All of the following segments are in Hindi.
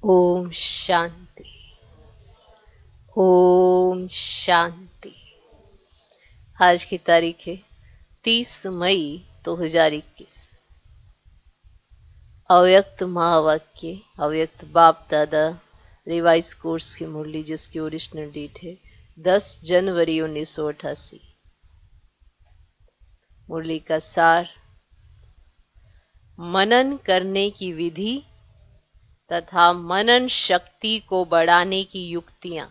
ओम शांति। ओम शांति। आज की तारीख है 30 मई 2021। अव्यक्त महावाक्य, अव्यक्त बाप दादा रिवाइज कोर्स की मुरली, जिसकी ओरिजिनल डेट है 10 जनवरी 1988। मुरली का सार: मनन करने की विधि तथा मनन शक्ति को बढ़ाने की युक्तियां।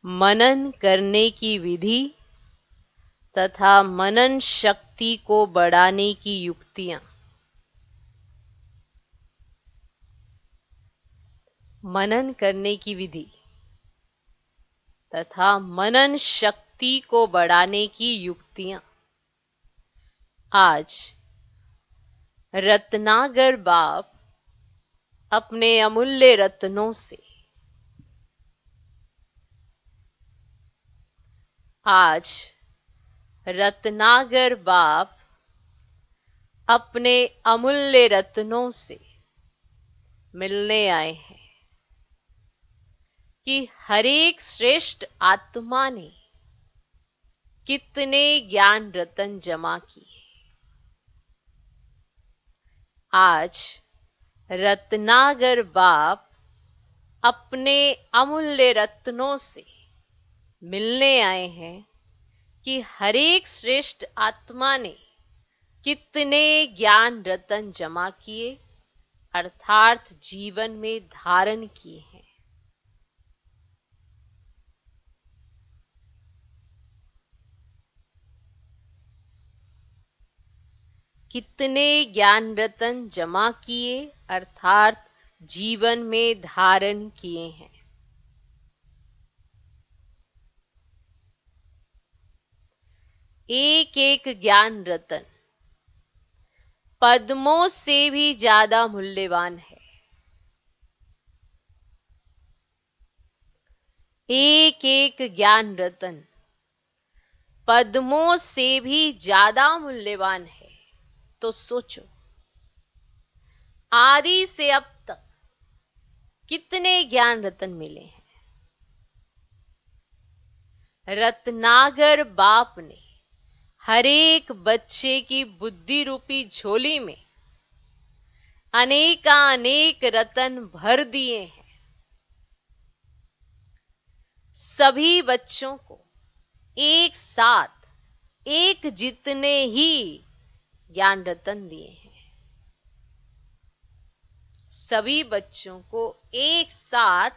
मनन करने की विधि तथा मनन शक्ति को बढ़ाने की युक्तियां। मनन करने की विधि तथा मनन शक्ति को बढ़ाने की युक्तियां। आज रत्नागर बाप अपने अमूल्य रत्नों से आज रत्नागर बाप अपने अमूल्य रत्नों से मिलने आए हैं कि हर एक श्रेष्ठ आत्मा ने कितने ज्ञान रतन जमा किए। आज रत्नागर बाप अपने अमूल्य रत्नों से मिलने आए हैं कि हर एक श्रेष्ठ आत्मा ने कितने ज्ञान रतन जमा किए, अर्थात जीवन में धारण किए हैं। कितने ज्ञान रतन जमा किए, अर्थात जीवन में धारण किए हैं। एक एक ज्ञान रतन पद्मों से भी ज्यादा मूल्यवान है। एक एक ज्ञान रतन पद्मों से भी ज्यादा मूल्यवान है। तो सोचो, आदि से अब तक कितने ज्ञान रतन मिले हैं। रत्नागर बाप ने हर एक बच्चे की बुद्धि रूपी झोली में अनेक रतन भर दिए हैं। सभी बच्चों को एक साथ एक जितने ही ज्ञान रतन दिए हैं। सभी बच्चों को एक साथ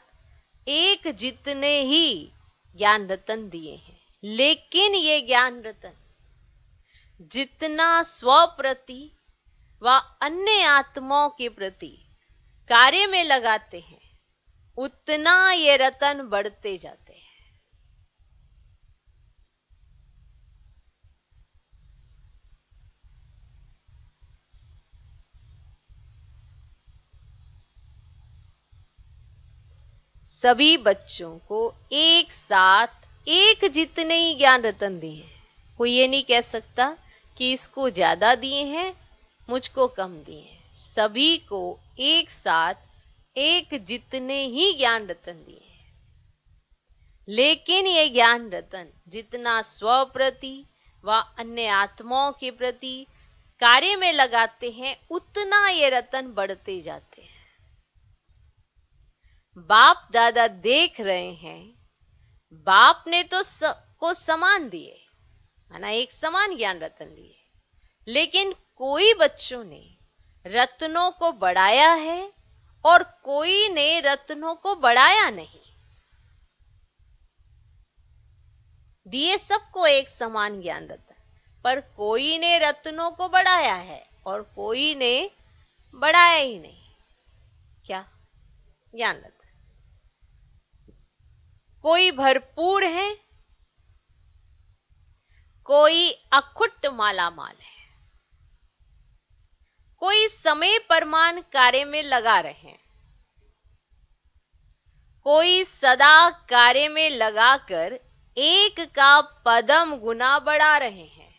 एक जितने ही ज्ञान रतन दिए हैं। लेकिन ये ज्ञान रतन जितना स्व प्रति व अन्य आत्माओं के प्रति कार्य में लगाते हैं, उतना ये रतन बढ़ते जाते हैं। सभी बच्चों को एक साथ एक जितने ही ज्ञान रतन दिए हैं। कोई ये नहीं कह सकता कि इसको ज्यादा दिए हैं, मुझको कम दिए हैं। सभी को एक साथ एक जितने ही ज्ञान रतन दिए हैं। लेकिन ये ज्ञान रतन जितना स्व प्रति व अन्य आत्माओं के प्रति कार्य में लगाते हैं, उतना ये रतन बढ़ते जाते हैं। बाप दादा देख रहे हैं, बाप ने तो सबको समान दिए, है ना, एक समान ज्ञान रतन दिए। लेकिन कोई बच्चों ने रत्नों को बढ़ाया है और कोई ने रत्नों को बढ़ाया नहीं। दिए सबको एक समान ज्ञान रतन, पर कोई ने रत्नों को बढ़ाया है और कोई ने बढ़ाया ही नहीं। क्या? ज्ञान रतन। कोई भरपूर है, कोई अखुट मालामाल है। कोई समय परमान कार्य में लगा रहे हैं, कोई सदा कार्य में लगाकर एक का पदम गुना बढ़ा रहे हैं।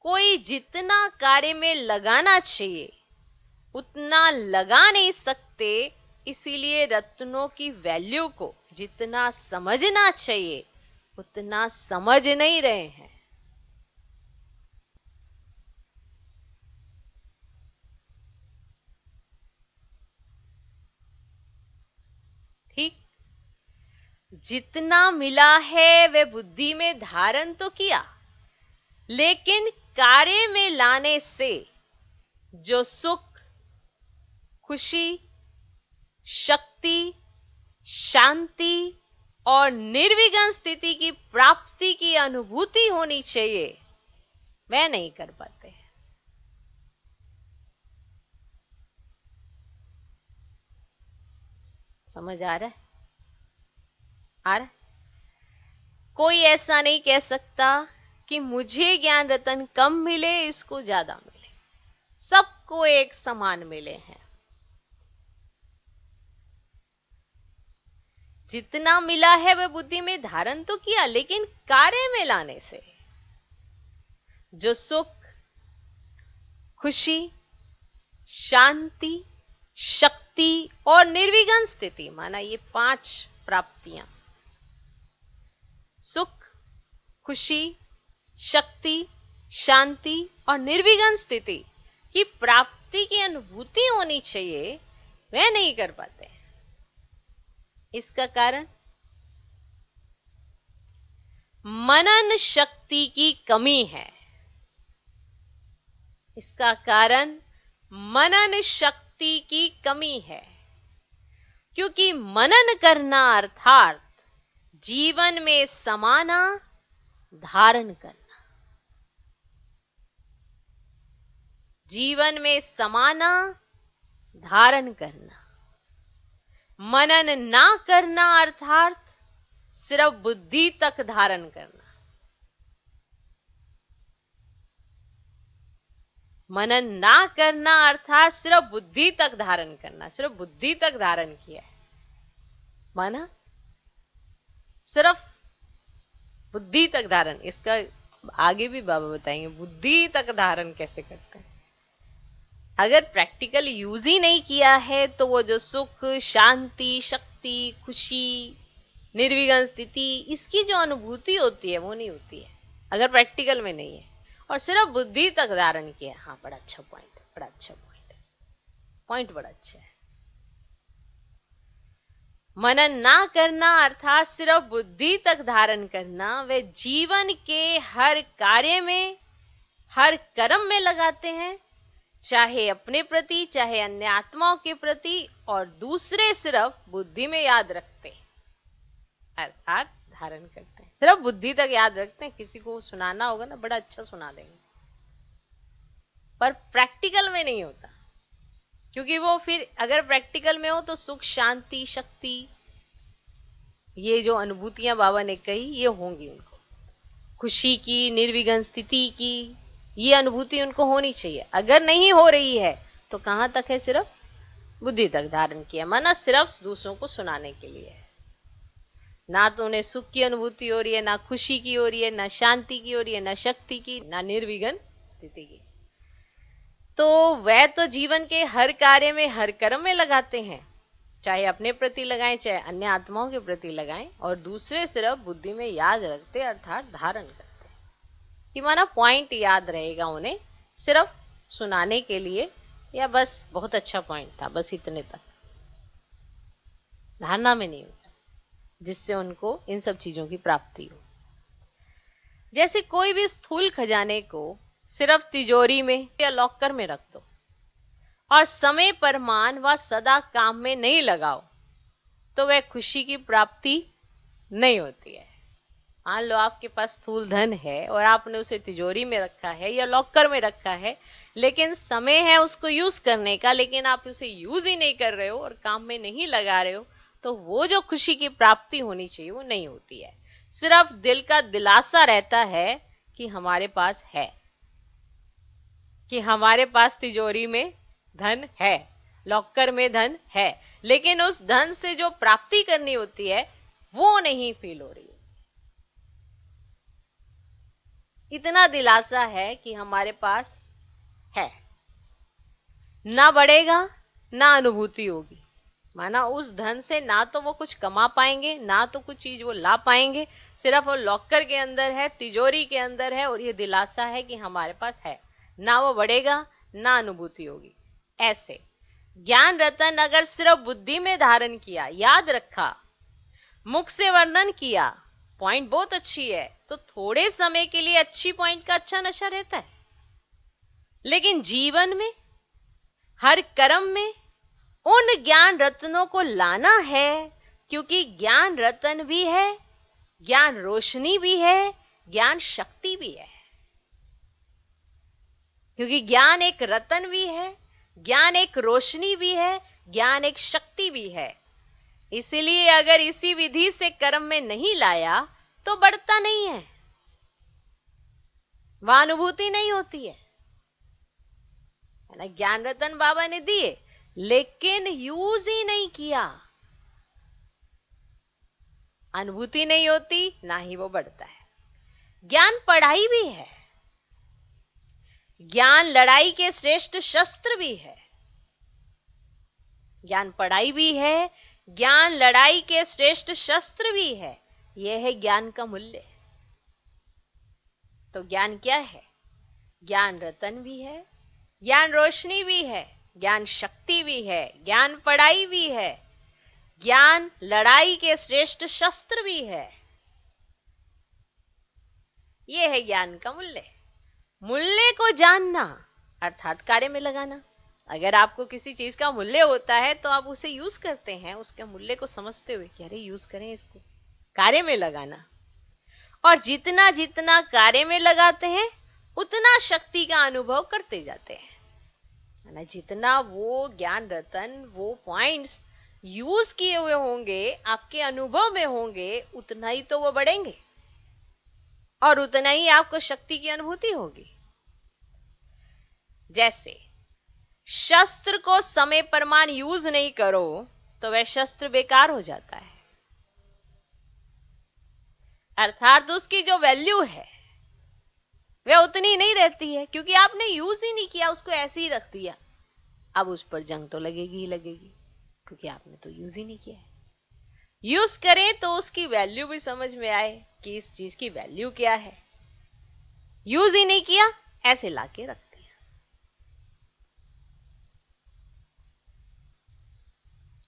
कोई जितना कार्य में लगाना चाहिए उतना लगा नहीं सकते, इसीलिए रत्नों की वैल्यू को जितना समझना चाहिए उतना समझ नहीं रहे हैं। ठीक, जितना मिला है वे बुद्धि में धारण तो किया, लेकिन कार्य में लाने से जो सुख, खुशी, शक्ति, शांति और निर्विघ्न स्थिति की प्राप्ति की अनुभूति होनी चाहिए, वह नहीं कर पाते। समझ आ रहा है? आ रहा है? कोई ऐसा नहीं कह सकता कि मुझे ज्ञान रतन कम मिले, इसको ज्यादा मिले। सबको एक समान मिले हैं। जितना मिला है वह बुद्धि में धारण तो किया, लेकिन कार्य में लाने से जो सुख, खुशी, शांति, शक्ति और निर्विघ्न स्थिति, माना ये 5 प्राप्तियां, सुख, खुशी, शक्ति, शांति और निर्विघ्न स्थिति की प्राप्ति की अनुभूति होनी चाहिए, वह नहीं कर पाते। इसका कारण मनन शक्ति की कमी है। इसका कारण मनन शक्ति की कमी है, क्योंकि मनन करना अर्थात जीवन में समाना, धारण करना। जीवन में समाना, धारण करना। मनन ना करना अर्थात सिर्फ बुद्धि तक धारण करना। मनन ना करना अर्थात सिर्फ बुद्धि तक धारण करना। सिर्फ बुद्धि तक धारण किया है, माना सिर्फ बुद्धि तक धारण। इसका आगे भी बाबा बताएंगे बुद्धि तक धारण कैसे करते हैं। अगर प्रैक्टिकल यूज ही नहीं किया है तो वो जो सुख, शांति, शक्ति, खुशी, निर्विघ्न स्थिति, इसकी जो अनुभूति होती है वो नहीं होती है अगर प्रैक्टिकल में नहीं है और सिर्फ बुद्धि तक धारण किया। हाँ, बड़ा अच्छा पॉइंट है, बड़ा अच्छा पॉइंट है, पॉइंट बड़ा अच्छा है। मनन ना करना अर्थात सिर्फ बुद्धि तक धारण करना। वे जीवन के हर कार्य में, हर कर्म में लगाते हैं, चाहे अपने प्रति चाहे अन्य आत्माओं के प्रति, और दूसरे सिर्फ बुद्धि में याद रखते हैं अर्थात धारण करते हैं। सिर्फ बुद्धि तक याद रखते हैं। किसी को सुनाना होगा ना, बड़ा अच्छा सुना देंगे, पर प्रैक्टिकल में नहीं होता। क्योंकि वो फिर अगर प्रैक्टिकल में हो तो सुख, शांति, शक्ति, ये जो अनुभूतियां बाबा ने कही ये होंगी उनको। खुशी की, निर्विघ्न स्थिति की, ये अनुभूति उनको होनी चाहिए। अगर नहीं हो रही है तो कहां तक है? सिर्फ बुद्धि तक धारण किया, माना सिर्फ दूसरों को सुनाने के लिए है। ना तो उन्हें सुख की अनुभूति हो रही है, ना खुशी की हो रही है, ना शांति की हो रही है, ना शक्ति की, ना निर्विघ्न स्थिति की। तो वह तो जीवन के हर कार्य में, हर कर्म में लगाते हैं, चाहे अपने प्रति लगाएं चाहे अन्य आत्माओं के प्रति लगाएं, और दूसरे सिर्फ बुद्धि में याद रखते अर्थात धारण करते। कि माना पॉइंट याद रहेगा उन्हें सिर्फ सुनाने के लिए, या बस बहुत अच्छा पॉइंट था, बस इतने तक, धारणा में नहीं होता, जिससे उनको इन सब चीजों की प्राप्ति हो। जैसे कोई भी स्थूल खजाने को सिर्फ तिजोरी में या लॉकर में रख दो और समय पर मान व सदा काम में नहीं लगाओ तो वह खुशी की प्राप्ति नहीं होती है। मान लो आपके पास स्थूल धन है और आपने उसे तिजोरी में रखा है या लॉकर में रखा है, लेकिन समय है उसको यूज करने का, लेकिन आप उसे यूज ही नहीं कर रहे हो और काम में नहीं लगा रहे हो, तो वो जो खुशी की प्राप्ति होनी चाहिए वो नहीं होती है। सिर्फ दिल का दिलासा रहता है कि हमारे पास है, कि हमारे पास तिजोरी में धन है, लॉकर में धन है, लेकिन उस धन से जो प्राप्ति करनी होती है वो नहीं फील हो रही है। इतना दिलासा है कि हमारे पास है, ना बढ़ेगा ना अनुभूति होगी। माना उस धन से ना तो वो कुछ कमा पाएंगे, ना तो कुछ चीज वो ला पाएंगे, सिर्फ वो लॉकर के अंदर है, तिजोरी के अंदर है, और ये दिलासा है कि हमारे पास है। ना वो बढ़ेगा ना अनुभूति होगी। ऐसे ज्ञान रतन अगर सिर्फ बुद्धि में धारण किया, याद रखा, मुख से वर्णन किया, पॉइंट बहुत अच्छी है, तो थोड़े समय के लिए अच्छी पॉइंट का अच्छा नशा रहता है। लेकिन जीवन में हर कर्म में उन ज्ञान रत्नों को लाना है, क्योंकि ज्ञान रतन भी है, ज्ञान रोशनी भी है, ज्ञान शक्ति भी है। क्योंकि ज्ञान एक रतन भी है, ज्ञान एक रोशनी भी है, ज्ञान एक शक्ति भी है। इसीलिए अगर इसी विधि से कर्म में नहीं लाया तो बढ़ता नहीं है, वह अनुभूति नहीं होती है ना। ज्ञान रतन बाबा ने दिए लेकिन यूज ही नहीं किया, अनुभूति नहीं होती, ना ही वो बढ़ता है। ज्ञान पढ़ाई भी है, ज्ञान लड़ाई के श्रेष्ठ शस्त्र भी है। ज्ञान पढ़ाई भी है, ज्ञान लड़ाई के श्रेष्ठ शस्त्र भी है। यह है ज्ञान का मूल्य। तो ज्ञान क्या है? ज्ञान रतन भी है, ज्ञान रोशनी भी है, ज्ञान शक्ति भी है, ज्ञान पढ़ाई भी है, ज्ञान लड़ाई के श्रेष्ठ शस्त्र भी है। यह है ज्ञान का मूल्य। मूल्य को जानना अर्थात कार्य में लगाना। अगर आपको किसी चीज का मूल्य होता है तो आप उसे यूज करते हैं, उसके मूल्य को समझते हुए कि अरे यूज करें इसको, कार्य में लगाना। और जितना जितना कार्य में लगाते हैं उतना शक्ति का अनुभव करते जाते हैं, है ना। जितना वो ज्ञान रतन, वो पॉइंट्स यूज किए हुए होंगे, आपके अनुभव में होंगे, उतना ही तो वो बढ़ेंगे और उतना ही आपको शक्ति की अनुभूति होगी। जैसे शस्त्र को समय प्रमाण यूज नहीं करो तो वह शस्त्र बेकार हो जाता है, अर्थात उसकी जो वैल्यू है वह उतनी नहीं रहती है, क्योंकि आपने यूज ही नहीं किया, उसको ऐसे ही रख दिया। अब उस पर जंग तो लगेगी ही लगेगी, क्योंकि आपने तो यूज ही नहीं किया है। यूज करें तो उसकी वैल्यू भी समझ में आए कि इस चीज की वैल्यू क्या है। यूज ही नहीं किया, ऐसे लाके रख दिया।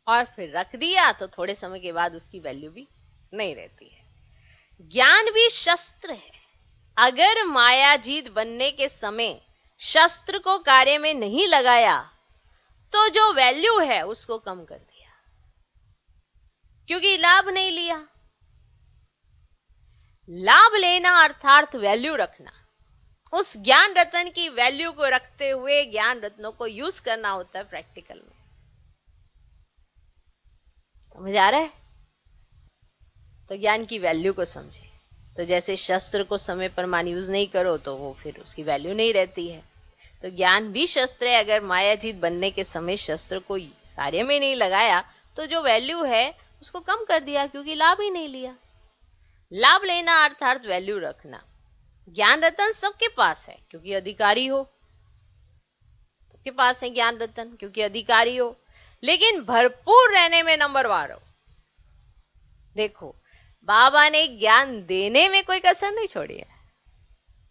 और फिर रख दिया तो थोड़े समय के बाद उसकी वैल्यू भी नहीं रहती है। ज्ञान भी शस्त्र है। अगर मायाजीत बनने के समय शस्त्र को कार्य में नहीं लगाया तो जो वैल्यू है उसको कम कर दिया, क्योंकि लाभ नहीं लिया। लाभ लेना अर्थात वैल्यू रखना। उस ज्ञान रत्न की वैल्यू को रखते हुए ज्ञान रत्नों को यूज करना होता है प्रैक्टिकल में। समझ आ रहा है? तो ज्ञान की वैल्यू को समझे। तो जैसे शस्त्र को समय प्रमाण यूज नहीं करो तो वो फिर उसकी वैल्यू नहीं रहती है। तो ज्ञान भी शस्त्र है। अगर मायाजीत बनने के समय शस्त्र को कार्य में नहीं लगाया तो जो वैल्यू है उसको कम कर दिया, क्योंकि लाभ ही नहीं लिया। लाभ लेना अर्थात वैल्यू रखना। ज्ञान रतन सबके पास है क्योंकि अधिकारी हो, सबके पास है ज्ञान रतन क्योंकि अधिकारी हो, लेकिन भरपूर रहने में नंबरवार हो। देखो, बाबा ने ज्ञान देने में कोई कसर नहीं छोड़ी है।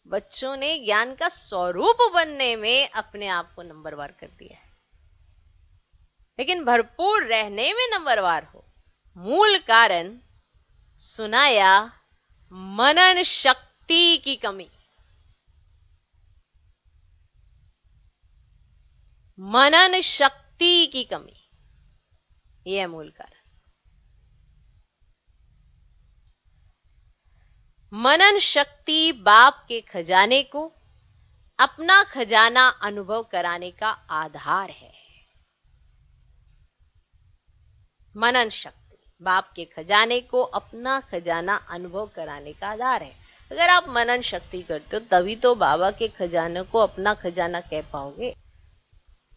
बच्चों ने ज्ञान का स्वरूप बनने में अपने आप को नंबरवार कर दिया है, लेकिन भरपूर रहने में नंबरवार हो। मूल कारण सुनाया मनन शक्ति की कमी। मनन शक्ति की कमी, यह है मूल कारण। मनन शक्ति बाप के खजाने को अपना खजाना अनुभव कराने का आधार है। मनन शक्ति बाप के खजाने को अपना खजाना अनुभव कराने का आधार है। अगर आप मनन शक्ति करते हो तभी तो बाबा के खजाने को अपना खजाना कह पाओगे।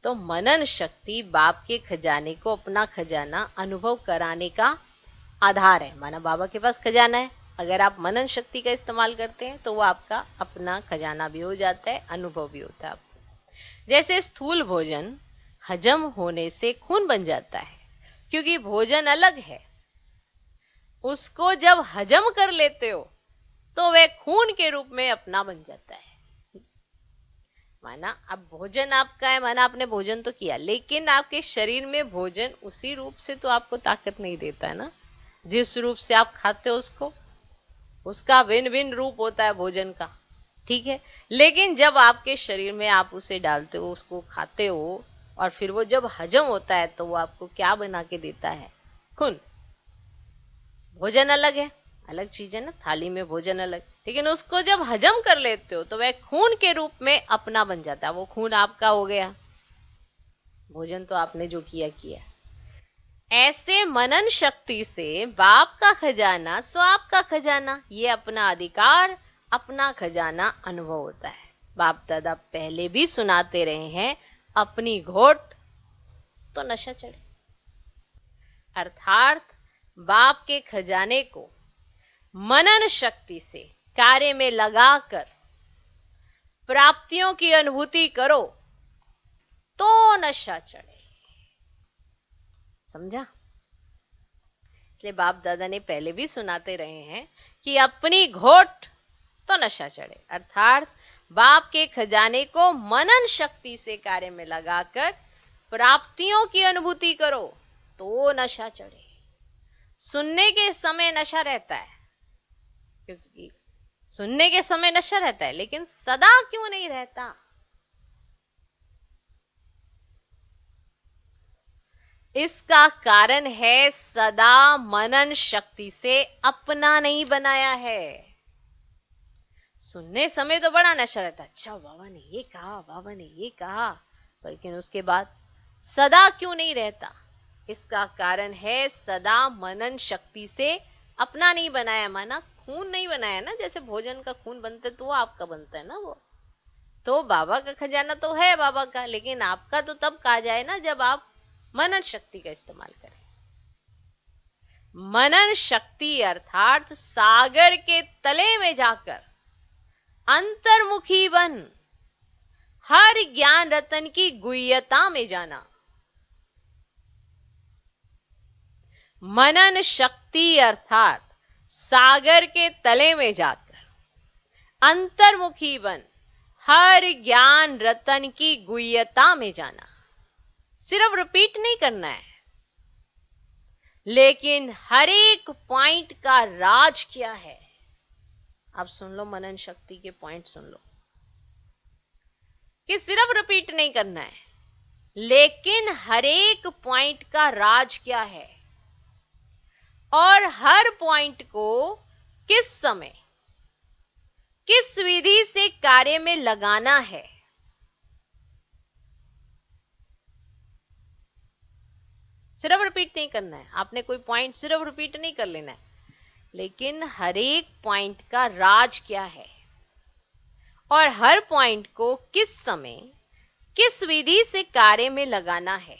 तो मनन शक्ति बाप के खजाने को अपना खजाना अनुभव कराने का आधार है। माना बाबा के पास खजाना है, अगर आप मनन शक्ति का इस्तेमाल करते हैं तो वो आपका अपना खजाना भी हो जाता है, अनुभव भी होता है आपको। जैसे स्थूल भोजन हजम होने से खून बन जाता है, क्योंकि भोजन अलग है, उसको जब हजम कर लेते हो तो वह खून के रूप में अपना बन जाता है। माना अब भोजन आपका है, माना आपने भोजन तो किया, लेकिन आपके शरीर में भोजन उसी रूप से तो आपको ताकत नहीं देता है ना, जिस रूप से आप खाते हो उसको, उसका भिन्न भिन्न रूप होता है भोजन का, ठीक है। लेकिन जब आपके शरीर में आप उसे डालते हो, उसको खाते हो, और फिर वो जब हजम होता है तो वो आपको क्या बना के देता है? खून। भोजन अलग है, अलग चीज है ना, थाली में भोजन अलग, लेकिन उसको जब हजम कर लेते हो तो वह खून के रूप में अपना बन जाता है। वो खून आपका हो गया, भोजन तो आपने जो किया किया। ऐसे मनन शक्ति से बाप का खजाना सो आपका खजाना, ये अपना अधिकार, अपना खजाना अनुभव होता है। बाप दादा पहले भी सुनाते रहे हैं, अपनी घोट तो नशा चढ़े। अर्थात बाप के खजाने को मनन शक्ति से कार्य में लगाकर प्राप्तियों की अनुभूति करो तो नशा चढ़े। समझा? इसलिए बाप दादा ने पहले भी सुनाते रहे हैं कि अपनी घोट तो नशा चढ़े, अर्थात बाप के खजाने को मनन शक्ति से कार्य में लगाकर प्राप्तियों की अनुभूति करो तो नशा चढ़े। सुनने के समय नशा रहता है, क्योंकि सुनने के समय नशा रहता है, लेकिन सदा क्यों नहीं रहता? इसका कारण है सदा मनन शक्ति से अपना नहीं बनाया है। सुनने समय तो बड़ा नशा रहता है, अच्छा बाबा ने ये कहा, बाबा ने ये कहा, लेकिन उसके बाद सदा क्यों नहीं रहता? इसका कारण है सदा मनन शक्ति से अपना नहीं बनाया। माना खून नहीं बनाया ना, जैसे भोजन का खून बनता है तो वो आपका बनता है ना, वो तो बाबा का खजाना तो है बाबा का, लेकिन आपका तो तब कहा जाए ना जब आप मनन शक्ति का इस्तेमाल करें। मनन शक्ति अर्थात सागर के तले में जाकर अंतर्मुखी बन हर ज्ञान रतन की गुह्यता में जाना। मनन शक्ति अर्थात सागर के तले में जाकर अंतर्मुखी बन हर ज्ञान रतन की गुह्यता में जाना। सिर्फ रिपीट नहीं करना है, लेकिन हर एक पॉइंट का राज क्या है। आप सुन लो, मनन शक्ति के पॉइंट सुन लो कि सिर्फ रिपीट नहीं करना है, लेकिन हर एक पॉइंट का राज क्या है और हर पॉइंट को किस समय किस विधि से कार्य में लगाना है। सिर्फ रिपीट नहीं करना है, आपने कोई पॉइंट सिर्फ रिपीट नहीं कर लेना है, लेकिन हर एक पॉइंट का राज क्या है और हर पॉइंट को किस समय किस विधि से कार्य में लगाना है,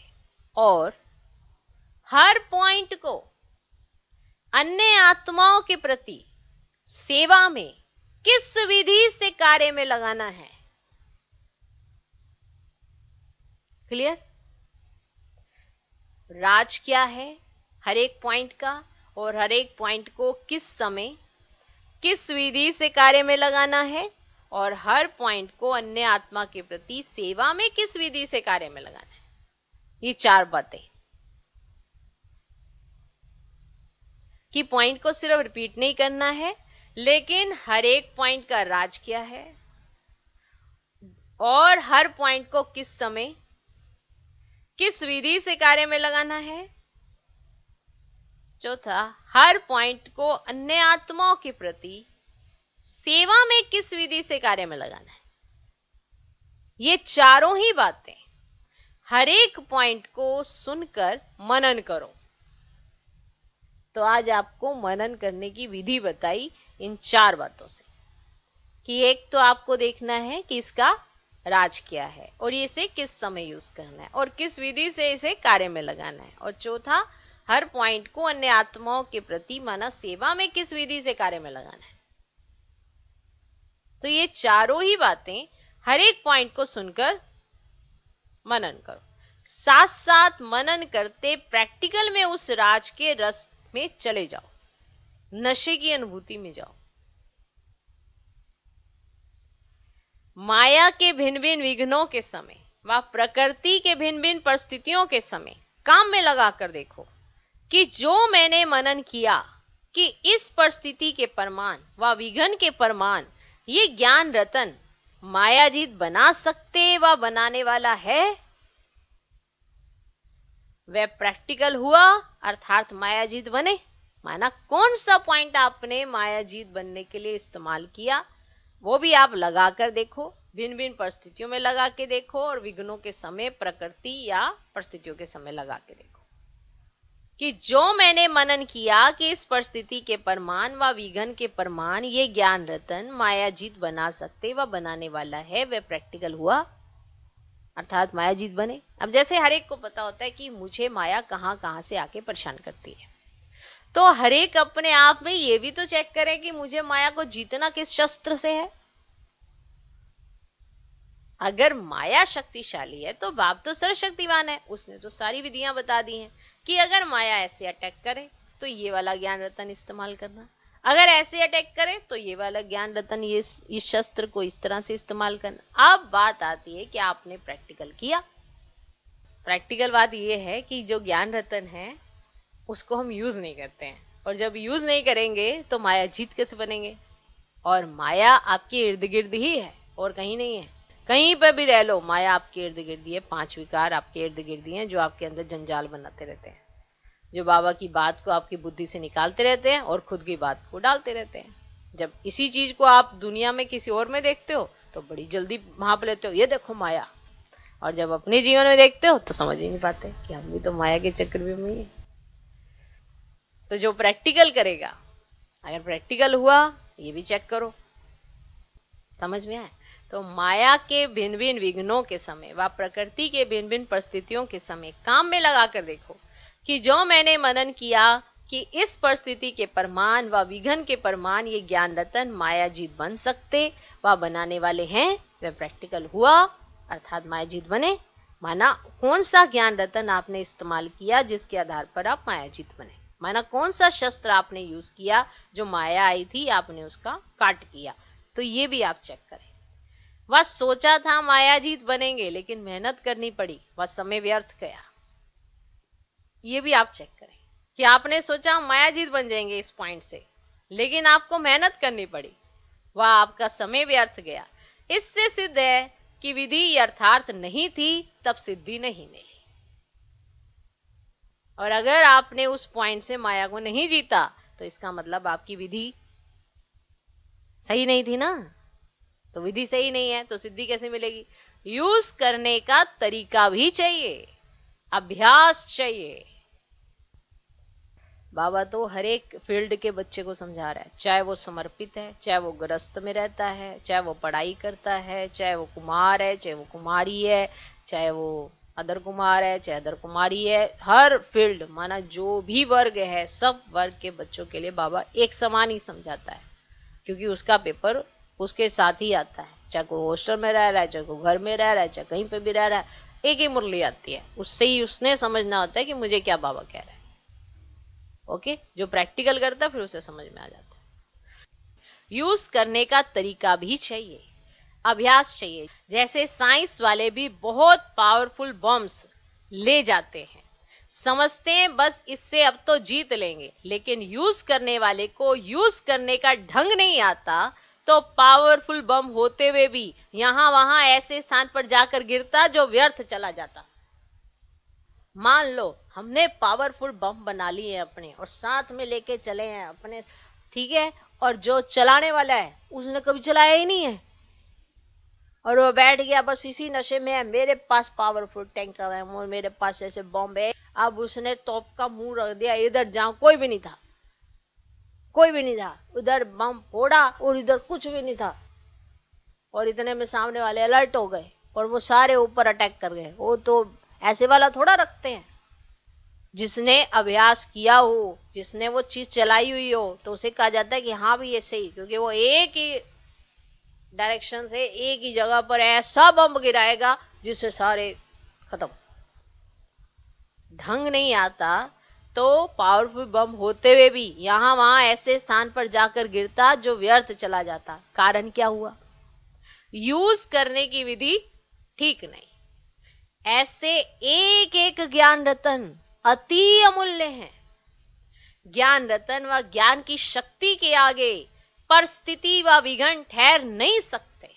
और हर पॉइंट को अन्य आत्माओं के प्रति सेवा में किस विधि से कार्य में लगाना है। क्लियर? राज क्या है हर एक पॉइंट का, और हर एक पॉइंट को किस समय किस विधि से कार्य में लगाना है, और हर पॉइंट को अन्य आत्मा के प्रति सेवा में किस विधि से कार्य में लगाना है। ये चार बातें कि पॉइंट को सिर्फ रिपीट नहीं करना है, लेकिन हर एक पॉइंट का राज क्या है और हर पॉइंट को किस समय किस विधि से कार्य में लगाना है। चौथा, हर पॉइंट को अन्य आत्माओं के प्रति सेवा में किस विधि से कार्य में लगाना है। ये चारों ही बातें हर एक पॉइंट को सुनकर मनन करो। तो आज आपको मनन करने की विधि बताई इन चार बातों से, कि एक तो आपको देखना है कि इसका राज क्या है और इसे किस समय यूज करना है और किस विधि से इसे कार्य में लगाना है, और चौथा, हर पॉइंट को अन्य आत्माओं के प्रति माना सेवा में किस विधि से कार्य में लगाना है। तो ये चारों ही बातें हर एक पॉइंट को सुनकर मनन करो। साथ साथ मनन करते प्रैक्टिकल में उस राज के रस में चले जाओ, नशे की अनुभूति में जाओ। माया के भिन्न भिन्न विघ्नों के समय व प्रकृति के भिन्न भिन्न परिस्थितियों के समय काम में लगाकर देखो कि जो मैंने मनन किया कि इस परिस्थिति के प्रमाण व विघ्न के प्रमाण ये ज्ञान रतन मायाजीत बना सकते व बनाने वाला है, वह प्रैक्टिकल हुआ अर्थात मायाजीत बने। माना कौन सा पॉइंट आपने मायाजीत बनने के लिए इस्तेमाल किया वो भी आप लगा कर देखो, भिन्न भिन्न परिस्थितियों में लगा के देखो और विघ्नों के समय प्रकृति या परिस्थितियों के समय लगा के देखो कि जो मैंने मनन किया कि इस परिस्थिति के प्रमाण व विघ्न के प्रमाण ये ज्ञान रतन मायाजीत बना सकते व बनाने वाला है, वह प्रैक्टिकल हुआ अर्थात मायाजीत बने। अब जैसे हर एक को पता होता है कि मुझे माया कहां कहां से आके परेशान करती है, तो हर एक अपने आप में ये भी तो चेक करें कि मुझे माया को जीतना किस शस्त्र से है। अगर माया शक्तिशाली है तो बाप तो सर्वशक्तिवान है, उसने तो सारी विधियां बता दी हैं कि अगर माया ऐसे अटैक करे तो ये वाला ज्ञान रतन इस्तेमाल करना, अगर ऐसे अटैक करे तो ये वाला ज्ञान रतन ये इस शस्त्र को इस तरह से इस्तेमाल करना। अब बात आती है कि आपने प्रैक्टिकल किया। प्रैक्टिकल बात ये है कि जो ज्ञान रतन है उसको हम यूज नहीं करते हैं, और जब यूज नहीं करेंगे तो माया जीत कैसे बनेंगे। और माया आपके इर्द गिर्द ही है और कहीं नहीं है। कहीं पर भी रह लो माया आपके इर्द गिर्द ही है। 5 विकार आपके इर्द गिर्द ही हैं जो आपके अंदर जंजाल बनाते रहते हैं, जो बाबा की बात को आपकी बुद्धि से निकालते रहते हैं और खुद की बात को डालते रहते हैं। जब इसी चीज को आप दुनिया में किसी और में देखते हो तो बड़ी जल्दी भांप लेते हो, ये देखो माया, और जब अपने जीवन में देखते हो तो समझ ही नहीं पाते कि हम भी तो माया के चक्रव्यूह में ही है। तो जो प्रैक्टिकल करेगा, अगर प्रैक्टिकल हुआ ये भी चेक करो, समझ में आए। तो माया के भिन्न भिन्न विघ्नों के समय व प्रकृति के भिन्न भिन्न परिस्थितियों के समय काम में लगाकर देखो कि जो मैंने मनन किया कि इस परिस्थिति के प्रमाण व विघ्न के प्रमाण ये ज्ञान रतन मायाजीत बन सकते व बनाने वाले हैं, वह प्रैक्टिकल हुआ अर्थात मायाजीत बने। माना कौन सा ज्ञान रतन आपने इस्तेमाल किया जिसके आधार पर आप मायाजीत बने। माना कौन सा शस्त्र आपने यूज किया, जो माया आई थी आपने उसका काट किया। तो ये भी आप चेक करें। वह सोचा था मायाजीत बनेंगे लेकिन मेहनत करनी पड़ी, वह समय व्यर्थ गया। ये भी आप चेक करें कि आपने सोचा मायाजीत बन जाएंगे इस पॉइंट से, लेकिन आपको मेहनत करनी पड़ी, वह आपका समय व्यर्थ गया। इससे सिद्ध है कि विधि यथार्थ नहीं थी तब सिद्धि नहीं मिली। और अगर आपने उस पॉइंट से माया को नहीं जीता तो इसका मतलब आपकी विधि सही नहीं थी ना। तो विधि सही नहीं है तो सिद्धि कैसे मिलेगी। यूज करने का तरीका भी चाहिए, अभ्यास चाहिए। बाबा तो हर एक फील्ड के बच्चे को समझा रहा है, चाहे वो समर्पित है, चाहे वो गृहस्थ में रहता है, चाहे वो पढ़ाई करता है, चाहे वो कुमार है, चाहे वो कुमारी है, चाहे वो अदर कुमार है, चाहे अदर कुमारी है। हर फील्ड माना जो भी वर्ग है, सब वर्ग के बच्चों के लिए बाबा एक समान ही समझाता है, क्योंकि उसका पेपर उसके साथ ही आता है। चाहे कोई हॉस्टल में रह रहा है, चाहे कोई घर में रह रहा है, चाहे कहीं पे भी रह रहा है, एक ही मुरली आती है, उससे ही उसने समझना होता है कि मुझे क्या बाबा कह रहा है। ओके, जो प्रैक्टिकल करता है फिर उसे समझ में आ जाता है। यूज करने का तरीका भी चाहिए, अभ्यास चाहिए। जैसे साइंस वाले भी बहुत पावरफुल बॉम्ब्स ले जाते हैं, समझते हैं बस इससे अब तो जीत लेंगे, लेकिन यूज करने वाले को यूज करने का ढंग नहीं आता तो पावरफुल बम होते हुए भी यहां वहां ऐसे स्थान पर जाकर गिरता जो व्यर्थ चला जाता। मान लो हमने पावरफुल बम बना लिए अपने और साथ में लेके चले हैं अपने, ठीक है, और जो चलाने वाला है उसने कभी चलाया ही नहीं है और वो बैठ गया बस इसी नशे में है, मेरे पास पावरफुल टैंकर है और मेरे पास ऐसे बम है। अब उसने तोप का मुंह रख दिया, इधर जहां कोई भी नहीं था, कोई भी नहीं था, उधर बम फोड़ा और इधर कुछ भी नहीं था, और इतने में सामने वाले अलर्ट हो गए और वो सारे ऊपर अटैक कर गए। वो तो ऐसे वाला थोड़ा रखते हैं, जिसने अभ्यास किया हो, जिसने वो चीज चलाई हुई हो, तो उसे कहा जाता है कि हाँ भाई ये सही, क्योंकि वो एक ही डायरेक्शन से एक ही जगह पर ऐसा बम गिराएगा जिससे सारे खत्म। ढंग नहीं आता तो पावरफुल बम होते हुए भी यहां वहां ऐसे स्थान पर जाकर गिरता जो व्यर्थ चला जाता। कारण क्या हुआ? यूज करने की विधि ठीक नहीं। ऐसे एक एक ज्ञान रतन अति अमूल्य हैं। ज्ञान रतन व ज्ञान की शक्ति के आगे परिस्थिति व विघ्न ठहर नहीं सकते।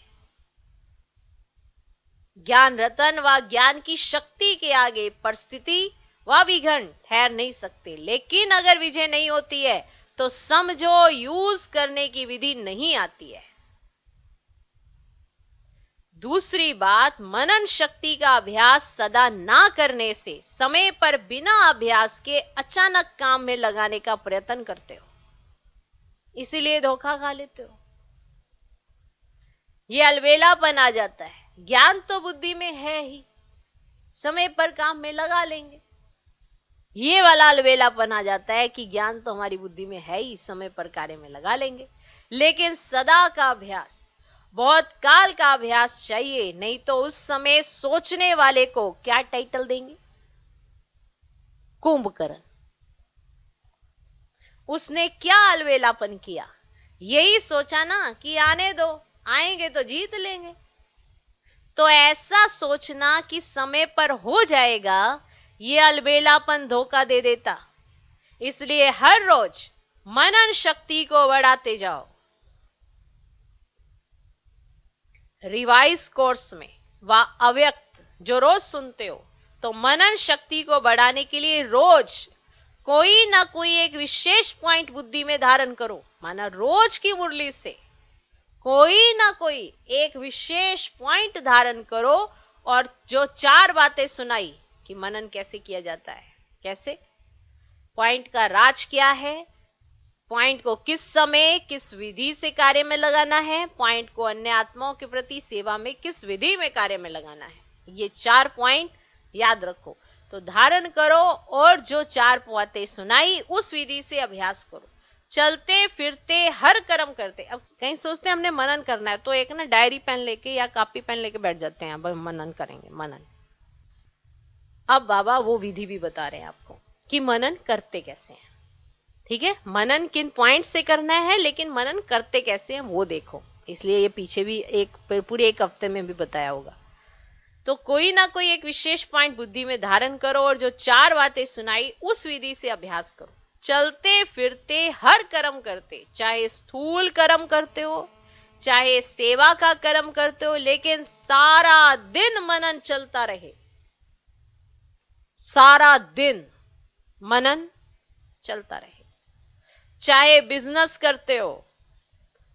ज्ञान रतन व ज्ञान की शक्ति के आगे परिस्थिति व विघ्न ठहर नहीं सकते। लेकिन अगर विजय नहीं होती है तो समझो यूज करने की विधि नहीं आती है। दूसरी बात, मनन शक्ति का अभ्यास सदा ना करने से समय पर बिना अभ्यास के अचानक काम में लगाने का प्रयत्न करते हो, इसीलिए धोखा खा लेते हो। ये अलबेलापन आ जाता है। ज्ञान तो बुद्धि में है ही, समय पर काम में लगा लेंगे। ये वाला अलबेलापन आ जाता है कि ज्ञान तो हमारी बुद्धि में है ही, समय पर कार्य में लगा लेंगे। लेकिन सदा का अभ्यास, बहुत काल का अभ्यास चाहिए, नहीं तो उस समय सोचने वाले को क्या टाइटल देंगे? कुंभकर्ण। उसने क्या अलबेलापन किया? यही सोचा ना कि आने दो, आएंगे तो जीत लेंगे। तो ऐसा सोचना कि समय पर हो जाएगा, ये अलबेलापन धोखा दे देता। इसलिए हर रोज मनन शक्ति को बढ़ाते जाओ। रिवाइज कोर्स में व अव्यक्त जो रोज सुनते हो, तो मनन शक्ति को बढ़ाने के लिए रोज कोई ना कोई एक विशेष पॉइंट बुद्धि में धारण करो। माना रोज की मुरली से कोई ना कोई एक विशेष पॉइंट धारण करो, और जो 4 बातें सुनाई कि मनन कैसे किया जाता है, कैसे, पॉइंट का राज क्या है, पॉइंट को किस समय किस विधि से कार्य में लगाना है, पॉइंट को अन्य आत्माओं के प्रति सेवा में किस विधि में कार्य में लगाना है, ये 4 पॉइंट याद रखो। तो धारण करो और जो 4 बातें सुनाई उस विधि से अभ्यास करो। चलते फिरते हर कर्म करते। अब कहीं सोचते हैं हमने मनन करना है, तो एक ना डायरी पेन लेके या कॉपी पेन लेके बैठ जाते हैं, अब मनन करेंगे मनन। अब बाबा वो विधि भी बता रहे हैं आपको कि मनन करते कैसे हैं। ठीक है, मनन किन पॉइंट से करना है, लेकिन मनन करते कैसे हैं वो देखो। इसलिए ये पीछे भी पूरे एक हफ्ते में भी बताया होगा। तो कोई ना कोई एक विशेष पॉइंट बुद्धि में धारण करो और जो 4 बातें सुनाई उस विधि से अभ्यास करो। चलते फिरते हर कर्म करते, चाहे स्थूल कर्म करते हो, चाहे सेवा का कर्म करते हो, लेकिन सारा दिन मनन चलता रहे। सारा दिन मनन चलता रहे। चाहे बिजनेस करते हो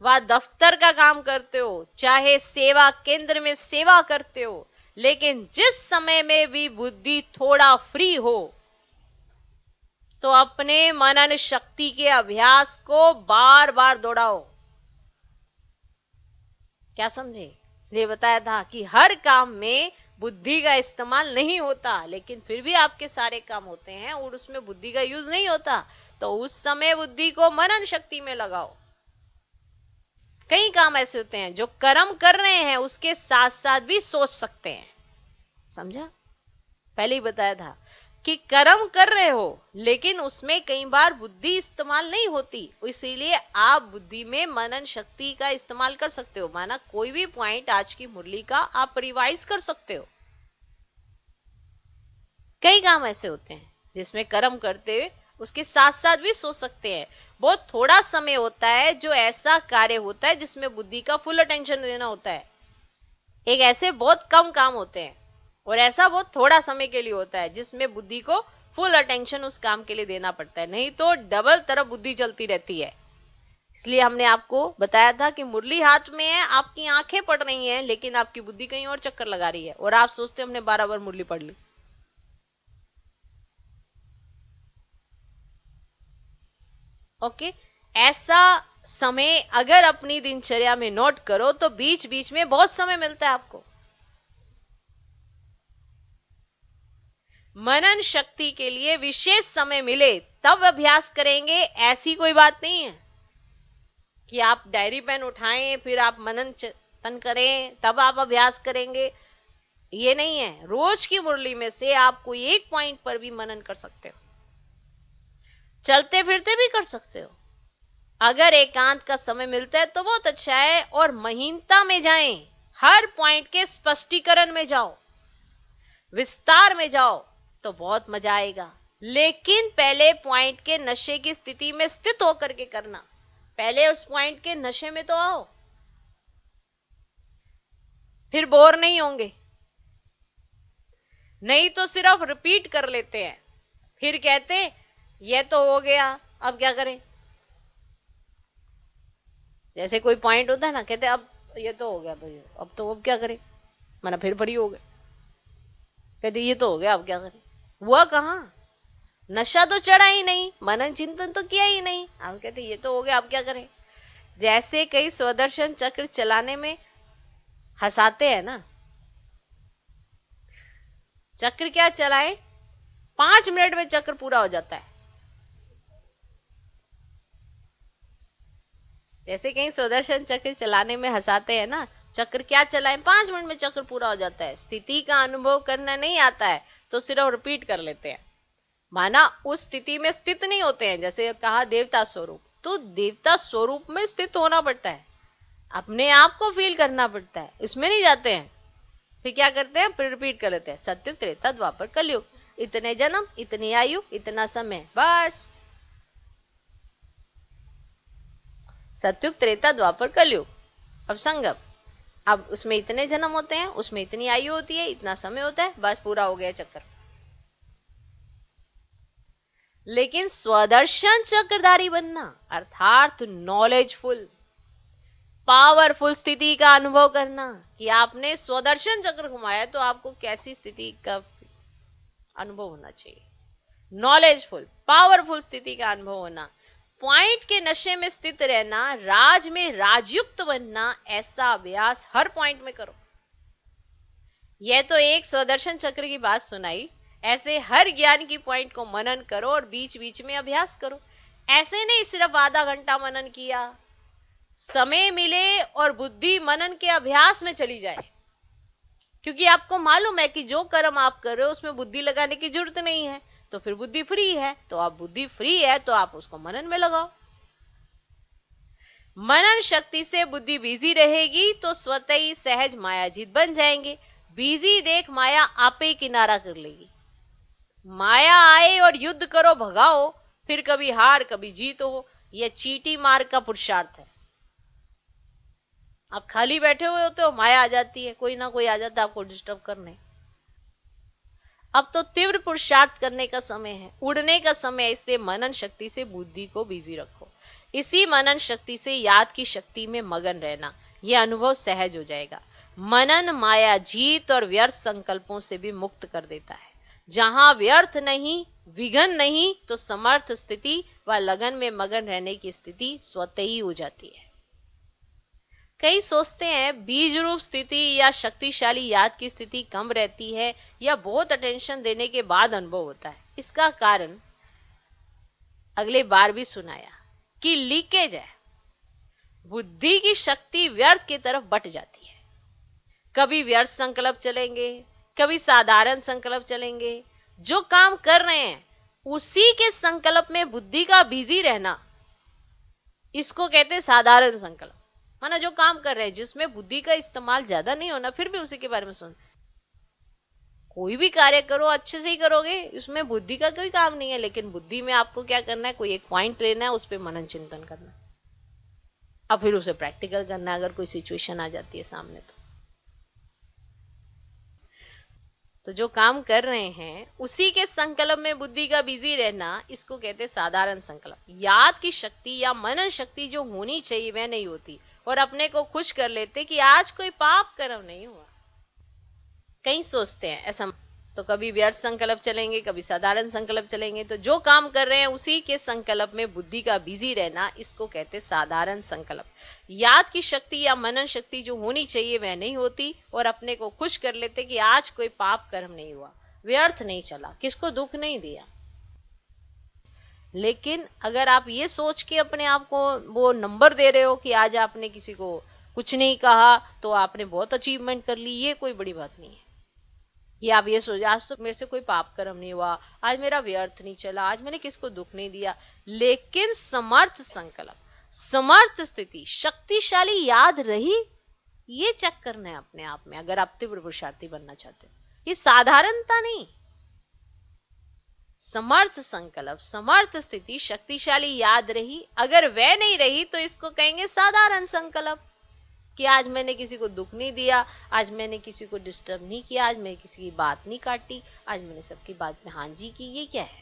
व दफ्तर का काम करते हो, चाहे सेवा केंद्र में सेवा करते हो, लेकिन जिस समय में भी बुद्धि थोड़ा फ्री हो तो अपने मनन शक्ति के अभ्यास को बार बार दोहराओ। क्या समझे? इसलिए बताया था कि हर काम में बुद्धि का इस्तेमाल नहीं होता, लेकिन फिर भी आपके सारे काम होते हैं और उसमें बुद्धि का यूज नहीं होता, तो उस समय बुद्धि को मनन शक्ति में लगाओ। कई काम ऐसे होते हैं जो कर्म कर रहे हैं उसके साथ साथ भी सोच सकते हैं। समझा? पहले ही बताया था कि कर्म कर रहे हो लेकिन उसमें कई बार बुद्धि इस्तेमाल नहीं होती, इसीलिए आप बुद्धि में मनन शक्ति का इस्तेमाल कर सकते हो। माना कोई भी पॉइंट आज की मुरली का आप रिवाइज कर सकते हो। कई काम ऐसे होते हैं जिसमें कर्म करते हुए उसके साथ साथ भी सोच सकते हैं। बहुत थोड़ा समय होता है जो ऐसा कार्य होता है जिसमें बुद्धि का फुल अटेंशन देना होता है। एक ऐसे बहुत कम काम होते हैं और ऐसा बहुत थोड़ा समय के लिए होता है जिसमें बुद्धि को फुल अटेंशन उस काम के लिए देना पड़ता है, नहीं तो डबल तरफ बुद्धि चलती रहती है। इसलिए हमने आपको बताया था कि मुरली हाथ में है, आपकी आंखें पढ़ रही हैं, लेकिन आपकी बुद्धि कहीं और चक्कर लगा रही है और आप सोचते हमने 12 बार मुरली पढ़ ली। ओके, ऐसा समय अगर अपनी दिनचर्या में नोट करो तो बीच बीच में बहुत समय मिलता है आपको। मनन शक्ति के लिए विशेष समय मिले तब अभ्यास करेंगे, ऐसी कोई बात नहीं है कि आप डायरी पेन उठाएं फिर आप मनन चिंतन करें तब आप अभ्यास करेंगे, ये नहीं है। रोज की मुरली में से आप कोई एक पॉइंट पर भी मनन कर सकते हो, चलते फिरते भी कर सकते हो। अगर एकांत का समय मिलता है तो बहुत अच्छा है, और महीनता में जाएं, हर पॉइंट के स्पष्टीकरण में जाओ, विस्तार में जाओ तो बहुत मजा आएगा। लेकिन पहले पॉइंट के नशे की स्थिति में स्थित होकर के करना, पहले उस पॉइंट के नशे में तो आओ, फिर बोर नहीं होंगे। नहीं तो सिर्फ रिपीट कर लेते हैं, फिर कहते ये तो हो गया अब क्या करें। जैसे कोई पॉइंट होता है ना, कहते अब ये तो हो गया भाई, अब क्या करें, माना फिर भरी हो गए, कहते ये तो हो गया अब क्या करें। हुआ कहां, नशा तो चढ़ा ही नहीं, मनन चिंतन तो किया ही नहीं, अब कहते ये तो हो गया अब क्या करें। जैसे कई स्वदर्शन चक्र चलाने में हंसाते हैं ना, चक्र क्या चलाए, 5 मिनट में चक्र पूरा हो जाता है। जैसे कहीं सुदर्शन चक्र चलाने में हंसाते हैं ना, चक्र क्या चलाएं, 5 मिनट में चक्र पूरा हो जाता है। स्थिति का अनुभव करना नहीं आता है तो सिर्फ रिपीट कर लेते हैं, माना उस स्थिति में स्थित नहीं होते हैं। जैसे कहा देवता स्वरूप, तो देवता स्वरूप में स्थित होना पड़ता है, अपने आप को फील करना पड़ता है, इसमें नहीं जाते हैं। फिर क्या करते हैं, फिर रिपीट कर लेते हैं, सत्युग त्रेता द्वापर कलयुग, इतने जन्म, इतनी आयु, इतना समय, बस। सत्युग त्रेता द्वापर कलयुग, अब संगम, अब उसमें इतने जन्म होते हैं, उसमें इतनी आयु होती है, इतना समय होता है, बस पूरा हो गया चक्कर। लेकिन स्वदर्शन चक्रधारी बनना अर्थात नॉलेजफुल, पावरफुल स्थिति का अनुभव करना कि आपने स्वदर्शन चक्र घुमाया तो आपको कैसी स्थिति का अनुभव होना चाहिए। नॉलेजफुल पावरफुल स्थिति का अनुभव होना, पॉइंट के नशे में स्थित रहना, राज में राजयुक्त बनना, ऐसा अभ्यास हर पॉइंट में करो। यह तो एक स्वदर्शन चक्र की बात सुनाई, ऐसे हर ज्ञान की पॉइंट को मनन करो और बीच बीच में अभ्यास करो। ऐसे नहीं सिर्फ आधा घंटा मनन किया, समय मिले और बुद्धि मनन के अभ्यास में चली जाए, क्योंकि आपको मालूम है कि जो कर्म आप कर रहे हो उसमें बुद्धि लगाने की जरूरत नहीं है, तो फिर बुद्धि फ्री है, तो आप बुद्धि फ्री है तो आप उसको मनन में लगाओ। मनन शक्ति से बुद्धि बिजी रहेगी तो स्वतः ही सहज मायाजीत बन जाएंगे। बिजी देख माया आपे ही किनारा कर लेगी। माया आए और युद्ध करो, भगाओ, फिर कभी हार कभी जीत हो, यह चीटी मार्ग का पुरुषार्थ है। आप खाली बैठे हुए होते हो, माया आ जाती है, कोई ना कोई आ जाता है आपको डिस्टर्ब करने। अब तो तीव्र पुरुषार्थ करने का समय है, उड़ने का समय है, इसलिए मनन शक्ति से बुद्धि को बिजी रखो। इसी मनन शक्ति से याद की शक्ति में मगन रहना, यह अनुभव सहज हो जाएगा। मनन माया जीत और व्यर्थ संकल्पों से भी मुक्त कर देता है। जहां व्यर्थ नहीं, विघन नहीं, तो समर्थ स्थिति व लगन में मगन रहने की स्थिति स्वतः ही हो जाती है। कई सोचते हैं बीज रूप स्थिति या शक्तिशाली याद की स्थिति कम रहती है या बहुत अटेंशन देने के बाद अनुभव होता है। इसका कारण अगले बार भी सुनाया कि लीकेज है, बुद्धि की शक्ति व्यर्थ की तरफ बट जाती है। कभी व्यर्थ संकल्प चलेंगे, कभी साधारण संकल्प चलेंगे। जो काम कर रहे हैं उसी के संकल्प में बुद्धि का बिजी रहना, इसको कहते हैं साधारण संकल्प। माना जो काम कर रहे हैं जिसमें बुद्धि का इस्तेमाल ज्यादा नहीं होना, फिर भी उसी के बारे में सोच। कोई भी कार्य करो अच्छे से ही करोगे, इसमें बुद्धि का कोई काम नहीं है, लेकिन बुद्धि में आपको क्या करना है, कोई एक पॉइंट लेना है, उस पर मनन चिंतन करना है, अब फिर उसे प्रैक्टिकल करना है अगर कोई सिचुएशन आ जाती है सामने। तो जो काम कर रहे हैं उसी के संकल्प में बुद्धि का बिजी रहना, इसको कहते हैं साधारण संकल्प। याद की शक्ति या मनन शक्ति जो होनी चाहिए वह नहीं होती, और अपने को खुश कर लेते कि आज कोई पाप कर्म नहीं हुआ। कई सोचते हैं ऐसा, तो कभी व्यर्थ संकल्प चलेंगे, कभी साधारण संकल्प चलेंगे। तो जो काम कर रहे हैं उसी के संकल्प में बुद्धि का बिजी रहना, इसको कहते साधारण संकल्प। याद की शक्ति या मनन शक्ति जो होनी चाहिए वह नहीं होती, और अपने को खुश कर लेते कि आज कोई पाप कर्म नहीं हुआ। व्यर्थ नहीं चला, किसको दुख नहीं दिया। लेकिन अगर आप ये सोच के अपने आप को वो नंबर दे रहे हो कि आज आपने किसी को कुछ नहीं कहा तो आपने बहुत अचीवमेंट कर ली, ये कोई बड़ी बात नहीं है। ये आप ये सोच, आज तो मेरे से कोई पाप कर्म नहीं हुआ, आज मेरा व्यर्थ नहीं चला, आज मैंने किसको दुख नहीं दिया। लेकिन समर्थ संकल्प, समर्थ स्थिति, शक्तिशाली याद रही, ये चेक करना है अपने आप में अगर आप तीव्र पुरुषार्थी बनना चाहते हो। ये साधारणता नहीं, समर्थ संकल्प, समर्थ स्थिति, शक्तिशाली याद रही। अगर वह नहीं रही तो इसको कहेंगे साधारण संकल्प, कि आज मैंने किसी को दुख नहीं दिया, आज मैंने किसी को डिस्टर्ब नहीं किया, आज मैंने किसी की बात नहीं काटी, आज मैंने सबकी बात में हाँ जी की। ये क्या है?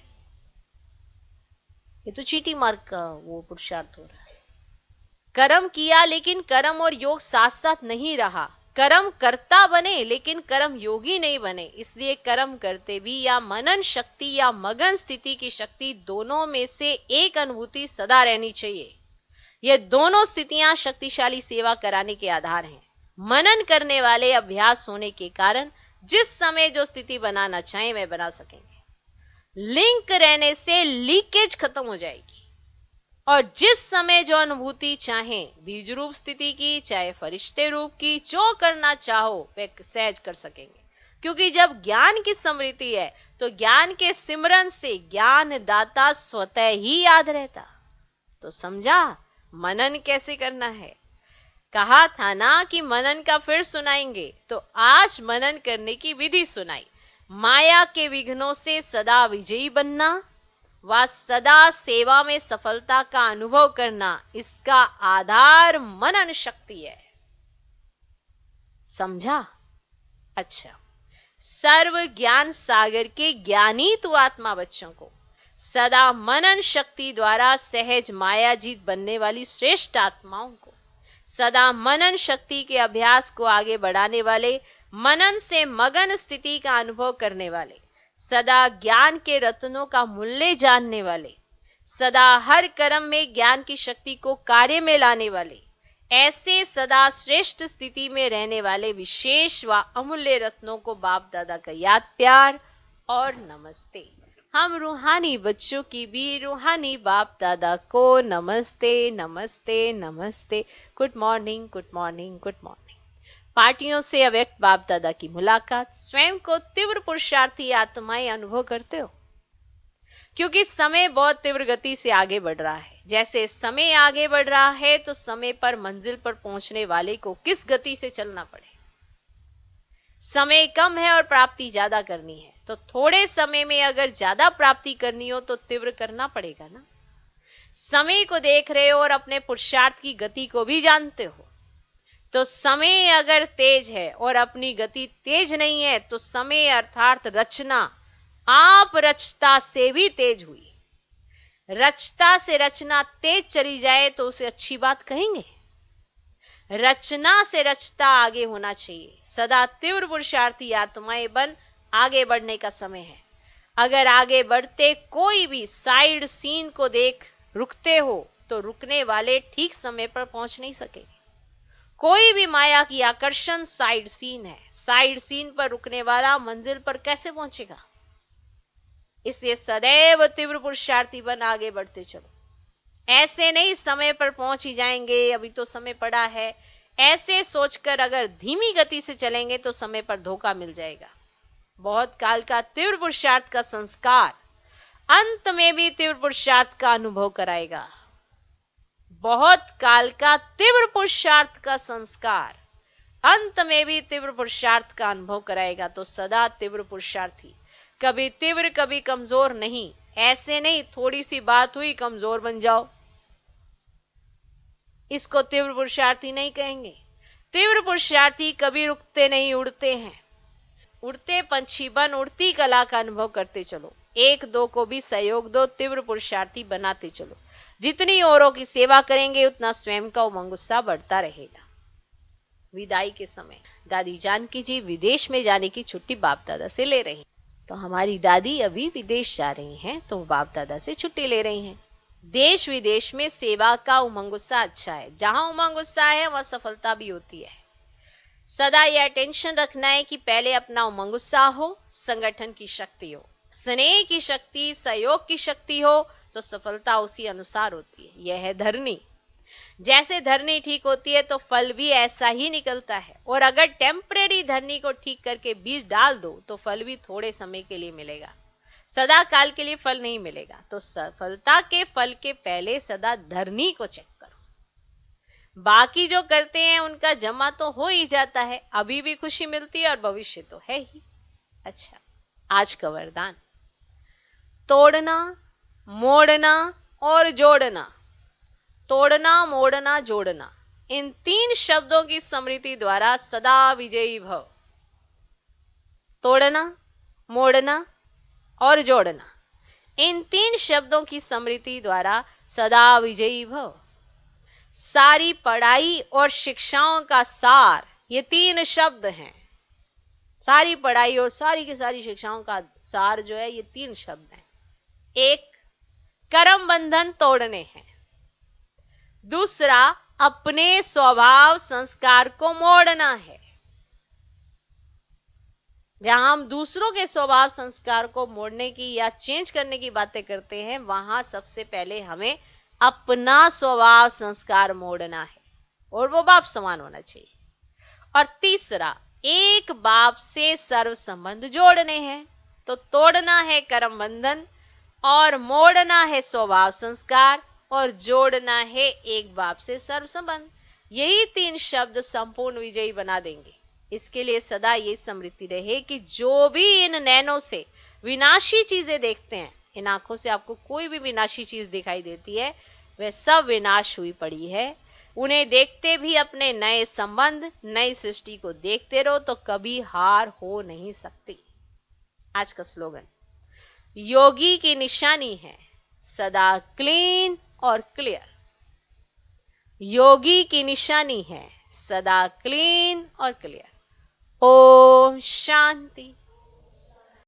ये तो चीटी मार्क का वो पुरुषार्थ हो रहा है। कर्म किया लेकिन कर्म और योग साथ साथ नहीं रहा। कर्म करता बने लेकिन कर्म योगी नहीं बने। इसलिए कर्म करते भी या मनन शक्ति या मगन स्थिति की शक्ति, दोनों में से एक अनुभूति सदा रहनी चाहिए। ये दोनों स्थितियां शक्तिशाली सेवा कराने के आधार हैं। मनन करने वाले अभ्यास होने के कारण जिस समय जो स्थिति बनाना चाहे वह बना सकेंगे। लिंक रहने से लीकेज खत्म हो जाएगी और जिस समय जो अनुभूति चाहे, बीज रूप स्थिति की चाहे फरिश्ते रूप की, जो करना चाहो वह सहज कर सकेंगे। क्योंकि जब ज्ञान की स्मृति है तो ज्ञान के सिमरन से ज्ञान दाता स्वतः ही याद रहता। तो समझा मनन कैसे करना है। कहा था ना कि मनन का फिर सुनाएंगे, तो आज मनन करने की विधि सुनाई। माया के विघ्नों से सदा विजयी बनना व सदा सेवा में सफलता का अनुभव करना, इसका आधार मनन शक्ति है। समझा? अच्छा, सर्व ज्ञान सागर के ज्ञानी तू आत्मा बच्चों को सदा मनन शक्ति द्वारा सहज मायाजीत बनने वाली श्रेष्ठ आत्माओं को, सदा मनन शक्ति के अभ्यास को आगे बढ़ाने वाले, मनन से मगन स्थिति का अनुभव करने वाले, सदा ज्ञान के रत्नों का मूल्य जानने वाले, सदा हर कर्म में ज्ञान की शक्ति को कार्य में लाने वाले, ऐसे सदा श्रेष्ठ स्थिति में रहने वाले विशेष व अमूल्य रत्नों को बाप दादा का याद प्यार और नमस्ते। हम रूहानी बच्चों की भी रूहानी बाप दादा को नमस्ते नमस्ते नमस्ते। Good morning, good morning, good morning. पार्टियों से अव्यक्त बाप दादा की मुलाकात, स्वयं को तीव्र पुरुषार्थी आत्माएं अनुभव करते हो, क्योंकि समय बहुत तीव्र गति से आगे बढ़ रहा है। जैसे समय आगे बढ़ रहा है तो समय पर मंजिल पर पहुंचने वाले को किस गति से चलना पड़े। समय कम है और प्राप्ति ज्यादा करनी है, तो थोड़े समय में अगर ज्यादा प्राप्ति करनी हो तो तीव्र करना पड़ेगा ना। समय को देख रहे हो और अपने पुरुषार्थ की गति को भी जानते हो, तो समय अगर तेज है और अपनी गति तेज नहीं है तो समय अर्थात रचना आप रचता से भी तेज हुई। रचता से रचना तेज चली जाए तो उसे अच्छी बात कहेंगे। रचना से रचता आगे होना चाहिए। सदा तीव्र पुरुषार्थी आत्माएं बन, आगे बढ़ने का समय है। अगर आगे बढ़ते कोई भी साइड सीन को देख रुकते हो तो रुकने वाले ठीक समय पर पहुंच नहीं सकेंगे। कोई भी माया की आकर्षण साइड सीन है, साइड सीन पर रुकने वाला मंजिल पर कैसे पहुंचेगा। इसलिए सदैव तीव्र पुरुषार्थी बन आगे बढ़ते चलो। ऐसे नहीं समय पर पहुंच ही जाएंगे, अभी तो समय पड़ा है, ऐसे सोचकर अगर धीमी गति से चलेंगे तो समय पर धोखा मिल जाएगा। बहुत काल का तीव्र पुरुषार्थ का संस्कार अंत में भी तीव्र पुरुषार्थ का अनुभव कराएगा। बहुत काल का तीव्र पुरुषार्थ का संस्कार अंत में भी तीव्र पुरुषार्थ का अनुभव कराएगा। तो सदा तीव्र पुरुषार्थी, कभी तीव्र कभी कमजोर नहीं। ऐसे नहीं थोड़ी सी बात हुई कमजोर बन जाओ, इसको तीव्र पुरुषार्थी नहीं कहेंगे। तीव्र पुरुषार्थी कभी रुकते नहीं, उड़ते हैं। उड़ते पंछी बन उड़ती कला का अनुभव करते चलो। एक दो को भी सहयोग दो, तीव्र पुरुषार्थी बनाते चलो। जितनी औरों की सेवा करेंगे उतना स्वयं का उमंग उत्साह बढ़ता रहेगा। विदाई के समय दादी जानकी जी विदेश में जाने की छुट्टी बाप दादा से ले रही हैं। तो हमारी दादी अभी विदेश जा रही हैं, तो बाप दादा से छुट्टी ले रही हैं। देश विदेश में सेवा का उमंग उत्साह अच्छा है। जहां उमंग उत्साह है वहां सफलता भी होती है। सदा यह टेंशन रखना है कि पहले अपना उमंग उत्साह हो, संगठन की शक्ति हो, स्नेह की शक्ति, सहयोग की शक्ति हो, तो सफलता उसी अनुसार होती है। यह है धरनी। जैसे धरनी ठीक होती है तो फल भी ऐसा ही निकलता है, और अगर टेम्परेरी धरनी को ठीक करके बीज डाल दो तो फल भी थोड़े समय के लिए मिलेगा, सदा काल के लिए फल नहीं मिलेगा। तो सफलता के फल के पहले सदा धरनी को चेक करो। बाकी जो करते हैं उनका जमा तो हो ही जाता है, अभी भी खुशी मिलती है और भविष्य तो है ही। अच्छा, आज का वरदान, तोड़ना, मोड़ना और जोड़ना। तोड़ना, मोड़ना, जोड़ना, इन 3 शब्दों की स्मृति द्वारा सदा विजयी भव। तोड़ना, मोड़ना और जोड़ना, इन 3 शब्दों की स्मृति द्वारा सदा विजयी भव। सारी पढ़ाई और शिक्षाओं का सार ये 3 शब्द हैं। सारी पढ़ाई और सारी की सारी शिक्षाओं का सार जो है ये 3 शब्द हैं। एक, कर्म बंधन तोड़ने हैं। दूसरा, अपने स्वभाव संस्कार को मोड़ना है। जहां हम दूसरों के स्वभाव संस्कार को मोड़ने की या चेंज करने की बातें करते हैं, वहां सबसे पहले हमें अपना स्वभाव संस्कार मोड़ना है, और वो बाप समान होना चाहिए। और तीसरा, एक बाप से सर्व संबंध जोड़ने हैं। तो तोड़ना है कर्म बंधन, और मोड़ना है स्वभाव संस्कार, और जोड़ना है एक बाप से सर्व संबंध। यही 3 शब्द संपूर्ण विजयी बना देंगे। इसके लिए सदा ये स्मृति रहे कि जो भी इन नैनों से विनाशी चीजें देखते हैं, इन आंखों से आपको कोई भी विनाशी चीज दिखाई देती है, वह सब विनाश हुई पड़ी है। उन्हें देखते भी अपने नए संबंध, नई सृष्टि को देखते रहो, तो कभी हार हो नहीं सकती। आज का स्लोगन, योगी की निशानी है सदा क्लीन और क्लियर। योगी की निशानी है सदा क्लीन और क्लियर। ओम शांति।